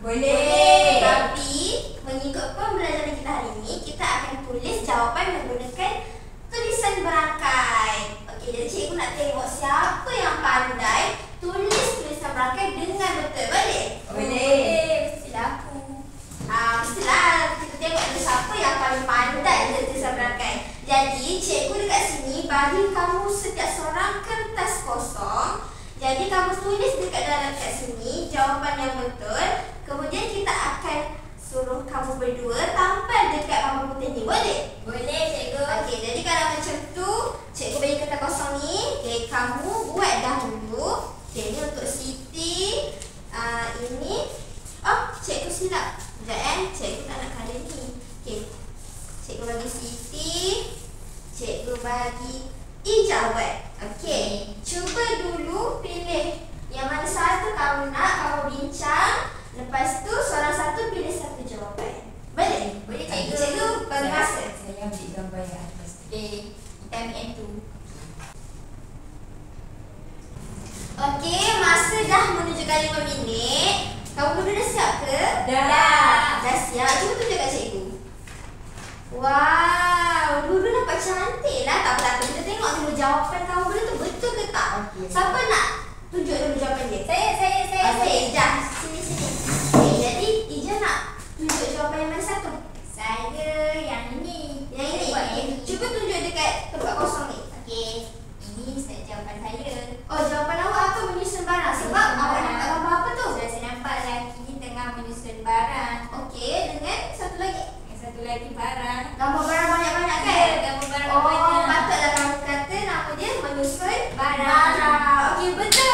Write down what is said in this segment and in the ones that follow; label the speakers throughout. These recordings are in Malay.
Speaker 1: Boleh.
Speaker 2: Tapi mengikut pembelajaran kita hari ini, kita akan tulis jawapan menggunakan tulisan berangkai. Okey, jadi cikgu nak tengok siapa yang pandai tulis tulisan berangkai dengan betul. Boleh?
Speaker 1: Boleh.
Speaker 2: Mestilah aku. Mestilah kita tengok ada siapa yang paling pandai tulis tulisan berangkai. Jadi cikgu dekat sini bagi kamu setiap seorang kertas kosong. Jadi kamu tulis dekat sini jawapan yang betul. Kemudian kita akan suruh kamu berdua tampal dekat papan putih ni. Boleh?
Speaker 1: Boleh, cikgu.
Speaker 2: Okey, jadi kalau macam tu, cikgu bagi kertas kosong ni. Okey, kamu buat dahulu. Okey, ni untuk Siti. Ini. Oh, cikgu silap. Sekejap cikgu tak nak colour ni. Okey. Cikgu bagi Siti. Cikgu bagi Ijah buat. Okey. Cuba dulu pilih yang mana satu kamu nak, kamu bincang. Lepas tu seorang satu pilih satu jawapan. Boleh?
Speaker 1: Boleh, cikgu.
Speaker 2: Cikgu bagi masa.
Speaker 1: Saya ambil gambar yang atas. Okey, kita ambil yang tu.
Speaker 2: Okey, masa dah menunjukkan 5 minit. Kamu berdua dah siap ke? Dah siap. Cuba tunjuk kat cikgu. Wow, dulu nampak cantik lah. Tak apa-apa, kita tengok dulu jawapan kamu berdua tu betul ke tak?
Speaker 1: Okey.
Speaker 2: Siapa nak tunjuk dulu jawapan dia?
Speaker 1: Saya.
Speaker 2: Okey, Ijah. Sini. Okey, jadi Ijah nak tunjuk jawapan yang mana satu?
Speaker 1: Saya yang ini.
Speaker 2: Yang ini.
Speaker 1: Buat
Speaker 2: Okey,
Speaker 1: ini.
Speaker 2: cuba tunjuk dekat tempat kosong ni.
Speaker 1: Okey. Ini saya jawapan saya.
Speaker 2: Oh, jawapan awak apa? Menyusun barang. Sebab awak nampak gambar apa tu?
Speaker 1: Sudah saya nampak lelaki ni tengah menyusun barang.
Speaker 2: Okey, dengan satu lagi.
Speaker 1: Yang satu lagi barang.
Speaker 2: Gambar barang banyak-banyak kan?
Speaker 1: Ya, gambar barang
Speaker 2: Oh,
Speaker 1: banyak.
Speaker 2: patutlah kamu kata nama dia menyusun
Speaker 1: Barang.
Speaker 2: Okey, betul.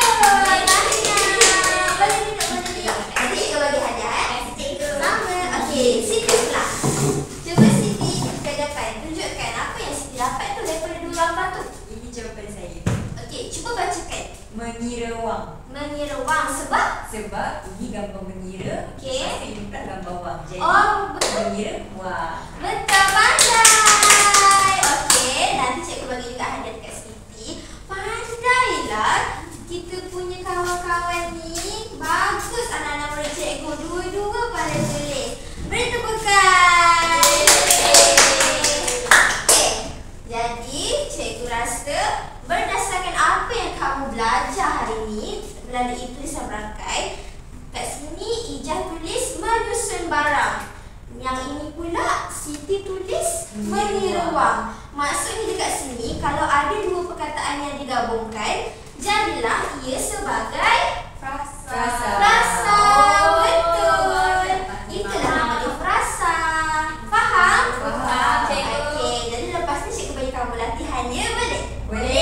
Speaker 2: Tahniah. Boleh duduk, boleh duduk. Nanti cikgu bagi hadiah.
Speaker 1: Terima kasih, cikgu.
Speaker 2: Sama. Okey, Siti pula. Cuba Siti ke depan. Tunjukkan apa yang Siti dapat tu daripada dua gambar tu.
Speaker 1: Ini jawapan saya.
Speaker 2: Okey, cuba bacakan.
Speaker 1: Mengira wang.
Speaker 2: Mengira wang sebab
Speaker 1: Sebab ini gambar mengira.
Speaker 2: Okey.
Speaker 1: Ini pula gambar wang. Jadi
Speaker 2: Oh, betul.
Speaker 1: mengira wang.
Speaker 2: Betul, pandai. Okey, nanti cikgu bagi juga hadiah dekat Siti. Pandailah kita punya kawan-kawan ni. Bagus anak-anak murid cikgu. Dua-dua pandai tulis. Beri tepukan. Okey, jadi cikgu rasa berdasarkan apa yang kamu belajar hari ini melalui tulisan berangkai, kat sini Ijah tulis menyusun barang. Yang ini pula Siti tulis mengira wang. Maksudnya dekat sini kalau ada dua perkataan yang digabungkan, jadilah ia sebagai
Speaker 1: Frasa.
Speaker 2: frasa. Betul. Itulah namanya frasa. Faham?
Speaker 1: Faham, cikgu.
Speaker 2: Okey, jadi lepas ni cikgu bagi kamu latihan ya, boleh?
Speaker 1: Boleh.